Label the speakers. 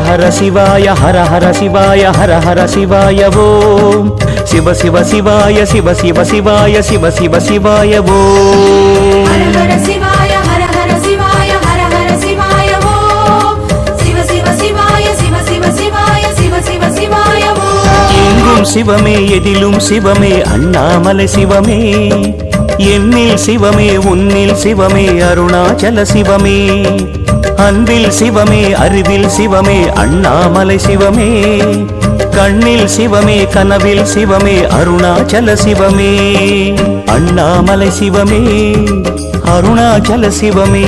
Speaker 1: ஹர சிவாய ஹர ஹர சிவாய ஹர ஹர சிவாய ஓம் சிவ சிவ சிவாய சிவ சிவ சிவாய சிவ சிவ சிவாய ஓம்
Speaker 2: ஹர ஹர சிவாய ஹர ஹர சிவாய ஹர ஹர சிவாய ஓம் சிவ சிவ சிவாய சிவ சிவ சிவாய சிவ சிவ சிவாய ஓம்
Speaker 1: எங்கும் சிவமே எதிலும் சிவமே அண்ணாமலை சிவமே எண்ணில் சிவமே உன்னில் சிவமே அருணாச்சல சிவமே அன்பில் சிவமே அறிவில் சிவமே அண்ணாமலை சிவமே கண்ணில் சிவமே கனவில் சிவமே அருணாச்சல சிவமே அண்ணாமலை சிவமே அருணாச்சல சிவமே